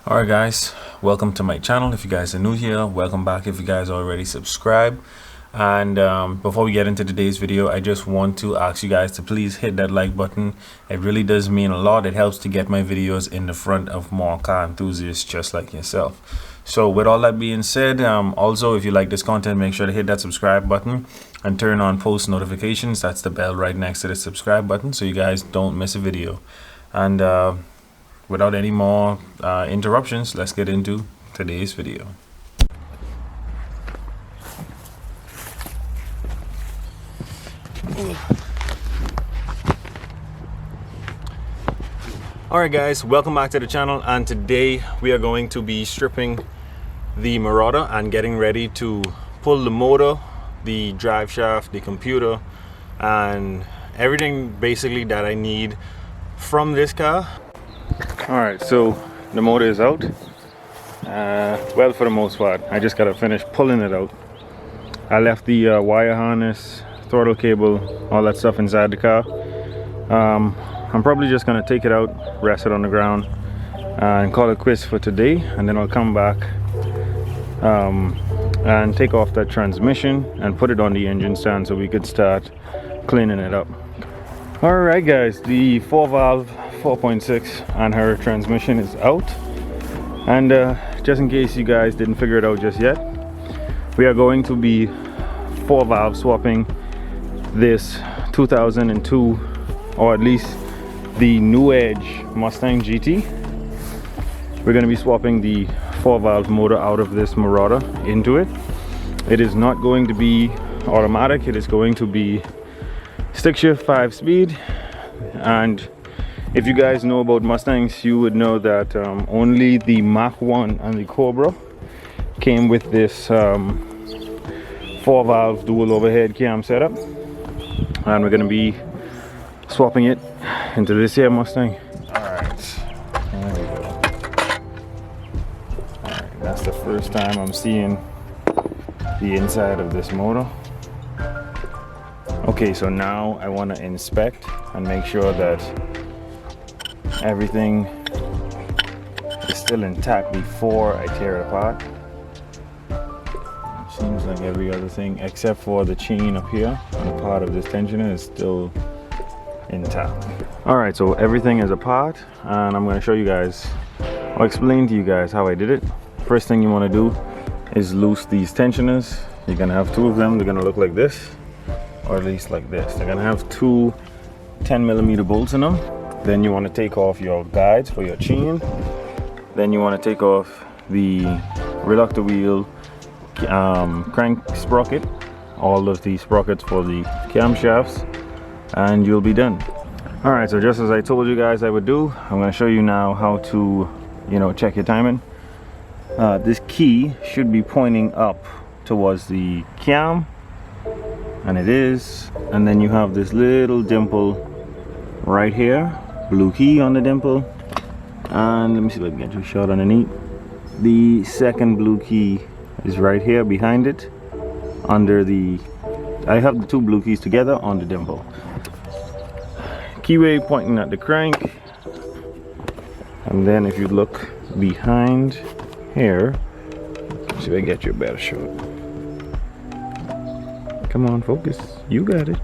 Alright guys, welcome to my channel. If you guys are new here, welcome back if you guys already subscribed. And before we get into today's video, I just want to ask you guys to please hit that like button. It really does mean a lot. It helps to get my videos in the front of more car enthusiasts just like yourself. So with all that being said, also if you like this content, make sure to hit that subscribe button and turn on post notifications. That's the bell right next to the subscribe button so you guys don't miss a video. And without any more interruptions, let's get into today's video. Alright guys, welcome back to the channel, and today we are going to be stripping the Marauder and getting ready to pull the motor, the drive shaft, the computer, and everything basically that I need from this car. Alright, so the motor is out. Well, for the most part, I just gotta finish pulling it out. I left the wire harness, throttle cable, all that stuff inside the car. I'm probably just gonna take it out, rest it on the ground, and call it quits for today. And then I'll come back and take off that transmission and put it on the engine stand so we could start cleaning it up. Alright guys, the 4-valve 4.6 and her transmission is out. And just in case you guys didn't figure it out just yet, we are going to be 4-valve swapping this 2002, or at least the new Edge Mustang GT. We're going to be swapping the 4-valve motor out of this Marauder into it. It is not going to be automatic, it is going to be stick shift 5-speed. And if you guys know about Mustangs, you would know that only the Mach 1 and the Cobra came with this 4-valve dual overhead cam setup, and we're going to be swapping it into this here Mustang. Alright, there we go. Alright, that's the first time I'm seeing the inside of this motor. Okay, so now I want to inspect and make sure that everything is still intact before I tear it apart. It seems like every other thing except for the chain up here on the part of this tensioner is still intact. Alright, so everything is apart, and I'm going to show you guys, I'll explain to you guys how I did it. First thing you want to do is loose these tensioners. You're going to have two of them. They're going to look like this, or at least like this. They're going to have two 10mm bolts in them. Then you want to take off your guides for your chain. Then you want to take off the reluctor wheel crank sprocket, all of the sprockets for the camshafts, and you'll be done. Alright, so just as I told you guys I would do, I'm going to show you now how to, check your timing. This key should be pointing up towards the cam, and it is. And then you have this little dimple right here, blue key on the dimple, and let me see if I can get you a shot underneath. The second blue key is right here behind it, under the, I have the two blue keys together on the dimple. Keyway pointing at the crank, and then if you look behind here, let's see if I get you a better shot. Come on, focus, you got it.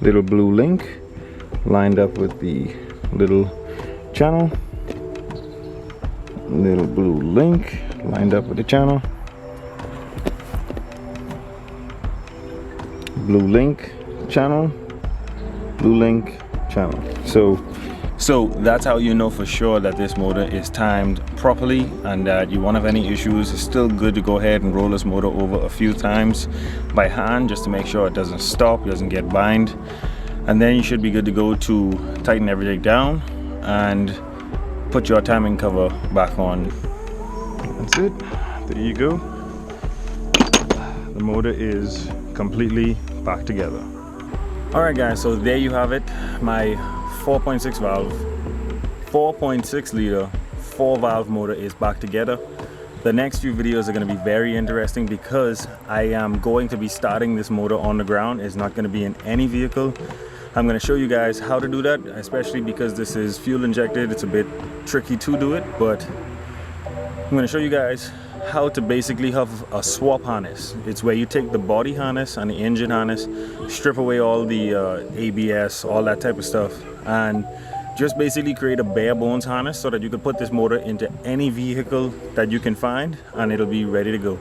Little blue link lined up with the little channel. Little blue link lined up with the channel. Blue link channel. Blue link channel. So that's how you know for sure that this motor is timed properly and that you won't have any issues. It's still good to go ahead and roll this motor over a few times by hand just to make sure it doesn't stop, doesn't get bind. And then you should be good to go to tighten everything down and put your timing cover back on. That's it. There you go. The motor is completely back together. Alright guys, so there you have it. My 4.6 valve, 4.6 liter, 4-valve motor is back together. The next few videos are going to be very interesting because I am going to be starting this motor on the ground. It's not going to be in any vehicle. I'm going to show you guys how to do that, especially because this is fuel injected. It's a bit tricky to do it, but I'm going to show you guys how to basically have a swap harness. It's where you take the body harness and the engine harness, strip away all the ABS, all that type of stuff, and just basically create a bare bones harness so that you can put this motor into any vehicle that you can find and it'll be ready to go.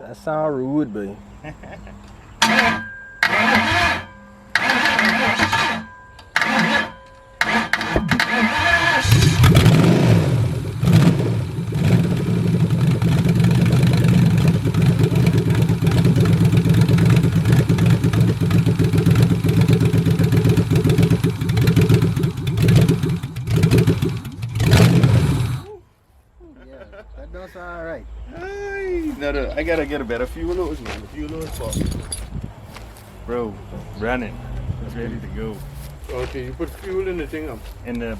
That sound rude, boy. That does sound right. I gotta get a better fuel hose, man. The fuel hose for bro, running. It's ready to go. Okay, you put fuel in the thing up. In the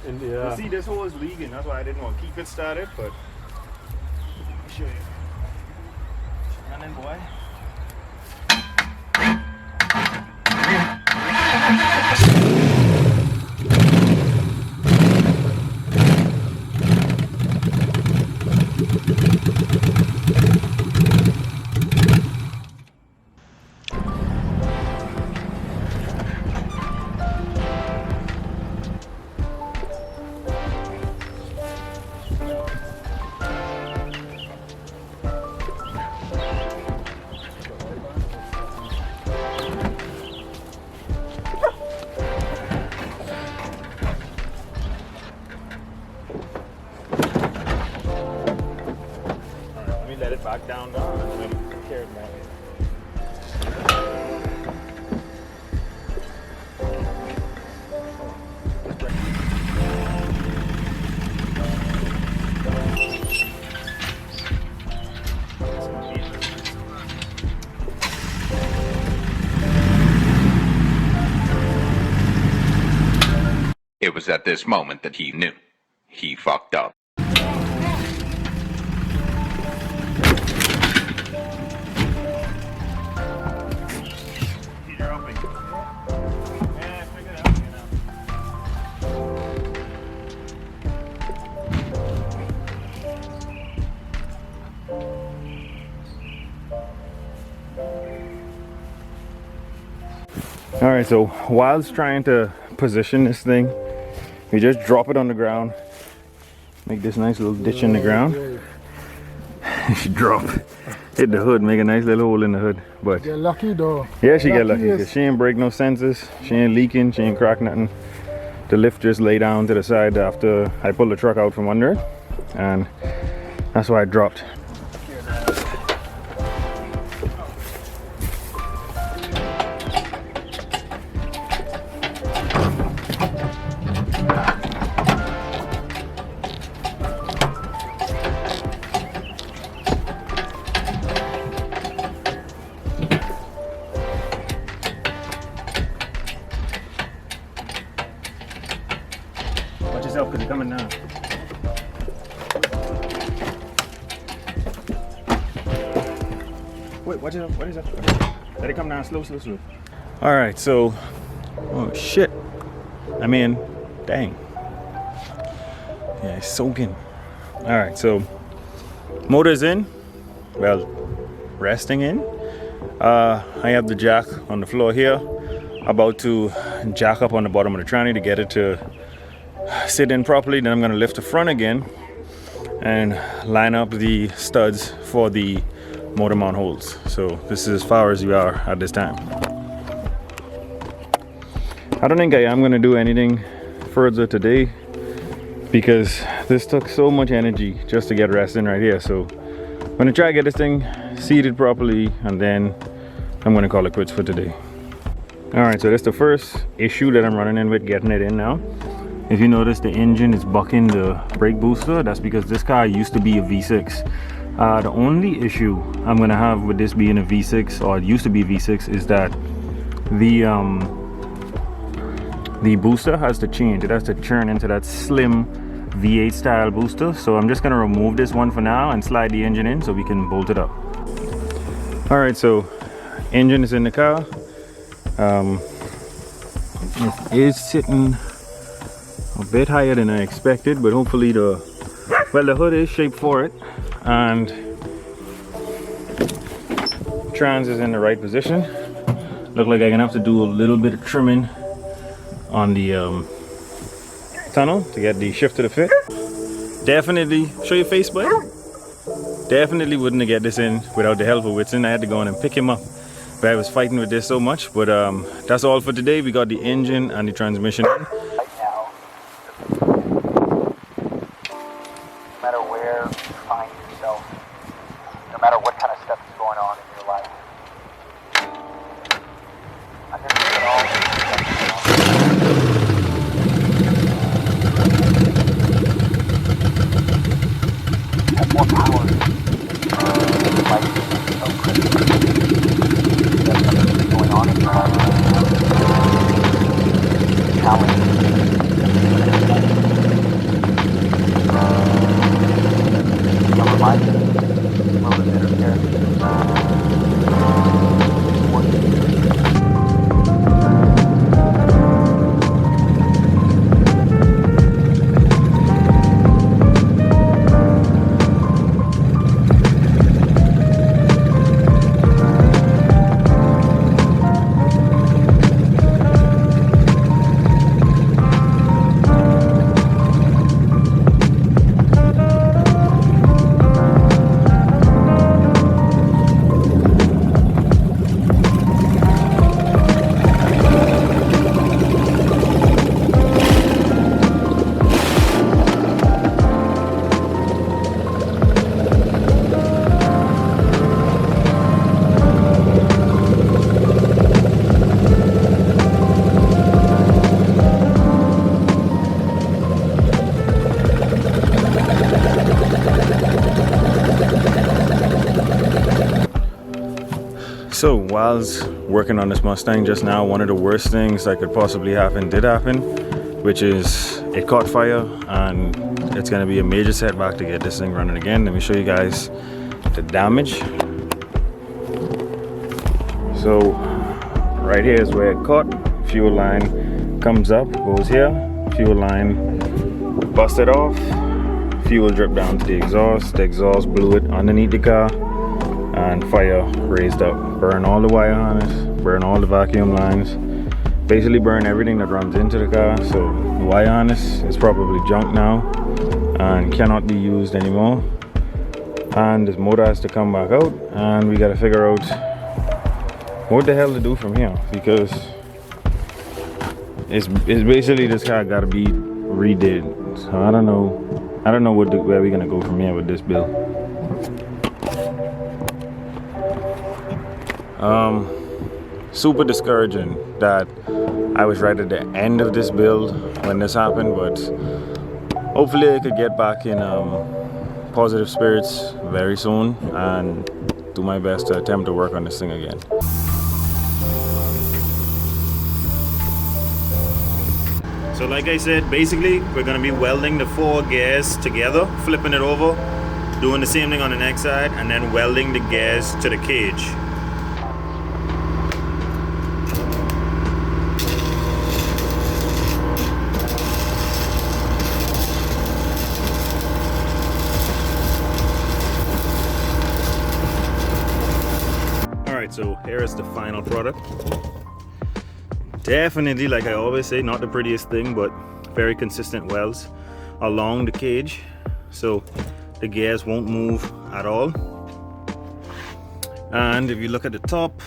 You see, this hole is leaking. That's why I didn't want to keep it started, but let me show you. Running, boy. Let it back down and then carry it back in. It was at this moment that he knew. He fucked up. All right, so whilst trying to position this thing, we just drop it on the ground, make this nice little ditch in the ground. Drop, hit the hood, make a nice little hole in the hood. But Get lucky though. yeah, she get lucky because she ain't break no sensors, she ain't leaking, she ain't crack nothing. The lift just lay down to the side after I pulled the truck out from under it, and that's why I dropped. Watch yourself, because they're coming now. Wait, watch it. What is that? Let it come down slow. All right, so, oh shit. I mean, dang. Yeah, it's soaking. All right, so motor's in. Well, resting in. I have the jack on the floor here, about to jack up on the bottom of the tranny to get it to sit in properly. Then I'm going to lift the front again and line up the studs for the motor mount holes. So this is as far as we are at this time. I don't think I am going to do anything further today because this took so much energy just to get resting right here. So I'm going to try to get this thing seated properly, and then I'm going to call it quits for today. All right, so that's the first issue that I'm running in with getting it in now. If you notice, the engine is bucking the brake booster. That's because this car used to be a V6. The only issue I'm going to have with this being a V6, or it used to be V6, is that the booster has to change. It has to turn into that slim V8 style booster. So I'm just going to remove this one for now and slide the engine in so we can bolt it up. All right, so engine is in the car. It is sitting a bit higher than I expected, but hopefully the hood is shaped for it, and trans is in the right position. Look like I'm gonna have to do a little bit of trimming on the tunnel to get the shift to the fit. Definitely, show your face, bud. Definitely wouldn't have get this in without the help of Whitson. I had to go in and pick him up, but I was fighting with this so much. But that's all for today. We got the engine and the transmission in. Right now, no matter where you find yourself, no matter what kind of stuff is going on in your life, understand that all this has more power than life is so critical. That's something going on in your life. Challenge. I'm reminded of a little bit of So whilst working on this Mustang just now, one of the worst things that could possibly happen did happen, which is it caught fire, and it's going to be a major setback to get this thing running again. Let me show you guys the damage. So right here is where it caught. Fuel line comes up, goes here, fuel line busted off, fuel dripped down to the exhaust blew it underneath the car, and fire raised up, burn all the wire harness, burn all the vacuum lines, basically burn everything that runs into the car. So the wire harness is probably junk now and cannot be used anymore, and this motor has to come back out, and we got to figure out what the hell to do from here, because it's basically this car got to be redid. So I don't know where we're gonna go from here with this build. Super discouraging that I was right at the end of this build when this happened, but hopefully I could get back in positive spirits very soon and do my best to attempt to work on this thing again. So like I said, basically we're going to be welding the 4 gears together, flipping it over, doing the same thing on the next side, and then welding the gears to the cage. Alright, so here is the final product. Definitely, like I always say, not the prettiest thing, but very consistent welds along the cage, so the gears won't move at all. And if you look at the top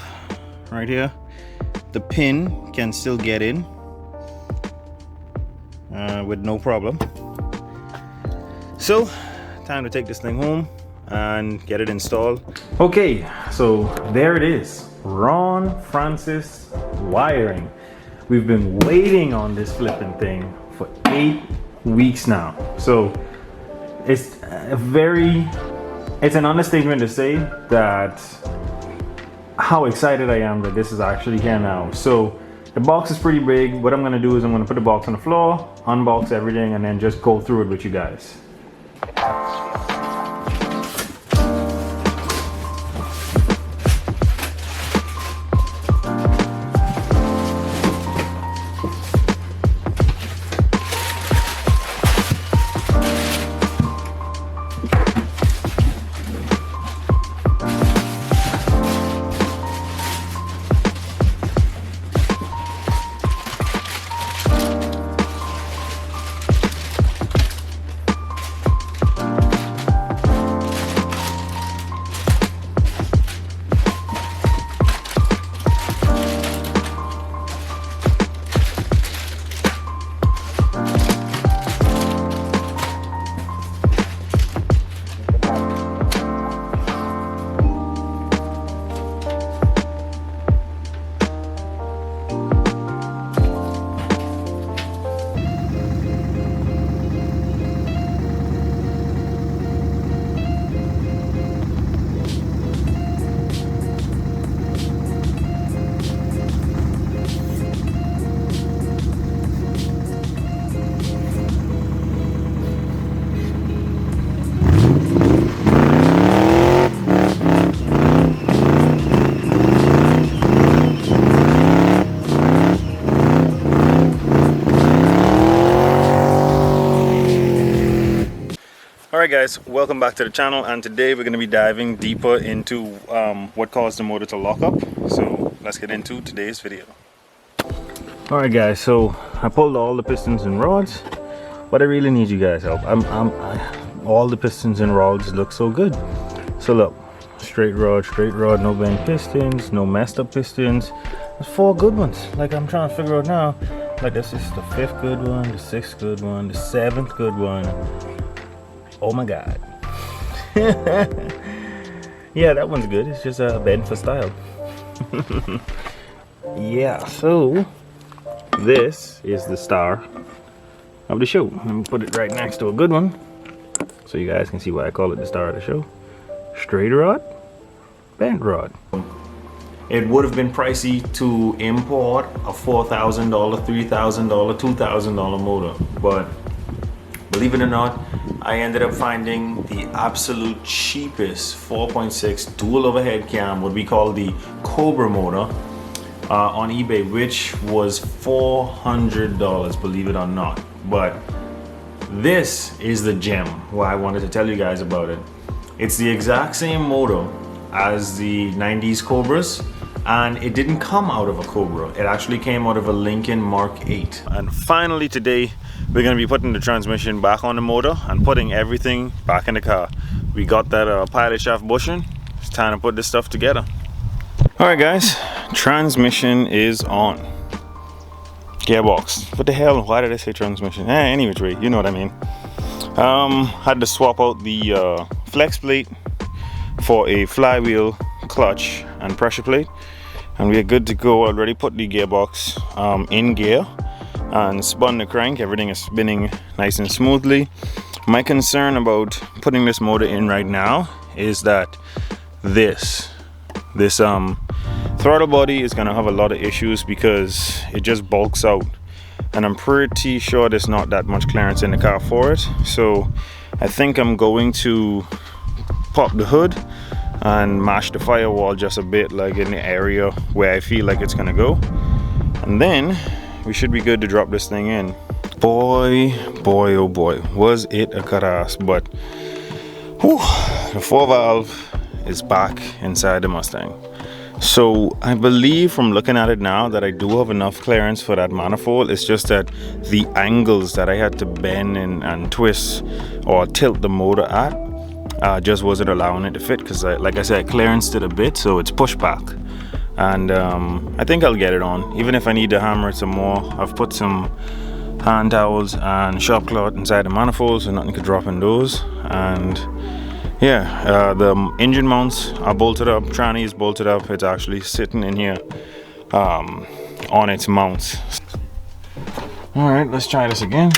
right here, the pin can still get in with no problem. So time to take this thing home and get it installed. Okay, so there it is, Ron Francis wiring. We've been waiting on this flipping thing for 8 weeks now. So it's an understatement to say that how excited I am that this is actually here now. So the box is pretty big. What I'm gonna do is I'm gonna put the box on the floor, unbox everything, and then just go through it with you guys. Alright guys, welcome back to the channel, and today we're going to be diving deeper into what caused the motor to lock up. So let's get into today's video. Alright guys, so I pulled all the pistons and rods, but I really need you guys' help. All the pistons and rods look so good. So look, straight rod, no bent pistons, no messed up pistons. There's 4 good ones. Like I'm trying to figure out now, like this is the 5th good one, the 6th good one, the 7th good one. Oh my god. Yeah, that one's good. It's just a bend for style. Yeah, so this is the star of the show. Let me put it right next to a good one so you guys can see why I call it the star of the show. Straight rod, bent rod. It would have been pricey to import a $4,000, $3,000, $2,000 motor, but believe it or not, I ended up finding the absolute cheapest 4.6 dual overhead cam, what we call the Cobra motor, on eBay, which was $400, believe it or not. But this is the gem why I wanted to tell you guys about it. It's the exact same motor as the 90s Cobras, and it didn't come out of a Cobra. It actually came out of a Lincoln Mark 8. And finally today, we're going to be putting the transmission back on the motor and putting everything back in the car. We got that pilot shaft bushing. It's time to put this stuff together. Alright guys, transmission is on. Gearbox. What the hell? Why did I say transmission? Any which way, you know what I mean. Had to swap out the flex plate for a flywheel, clutch and pressure plate, and we're good to go. Already put the gearbox in gear and spun the crank. Everything is spinning nice and smoothly. My concern about putting this motor in right now is that this throttle body is gonna have a lot of issues because it just bulks out, and I'm pretty sure there's not that much clearance in the car for it. So I think I'm going to pop the hood and mash the firewall just a bit, like in the area where I feel like it's gonna go, and then we should be good to drop this thing in. Boy, oh boy, was it a cut ass. But whew, the 4 valve is back inside the Mustang. So I believe from looking at it now that I do have enough clearance for that manifold. It's just that the angles that I had to bend and twist or tilt the motor at just wasn't allowing it to fit, because like I said, I clearanced it a bit, so it's pushed back. And I think I'll get it on, even if I need to hammer it some more. I've put some hand towels and shop cloth inside the manifold so nothing could drop in those. And yeah, the engine mounts are bolted up, tranny is bolted up. It's actually sitting in here on its mounts. All right, let's try this again.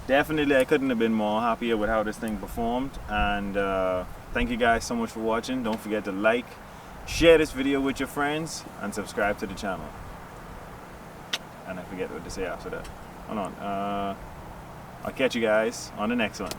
Definitely, I couldn't have been more happier with how this thing performed. And thank you guys so much for watching. Don't forget to like, share this video with your friends, and subscribe to the channel. And I forget what to say after that. Hold on. I'll catch you guys on the next one.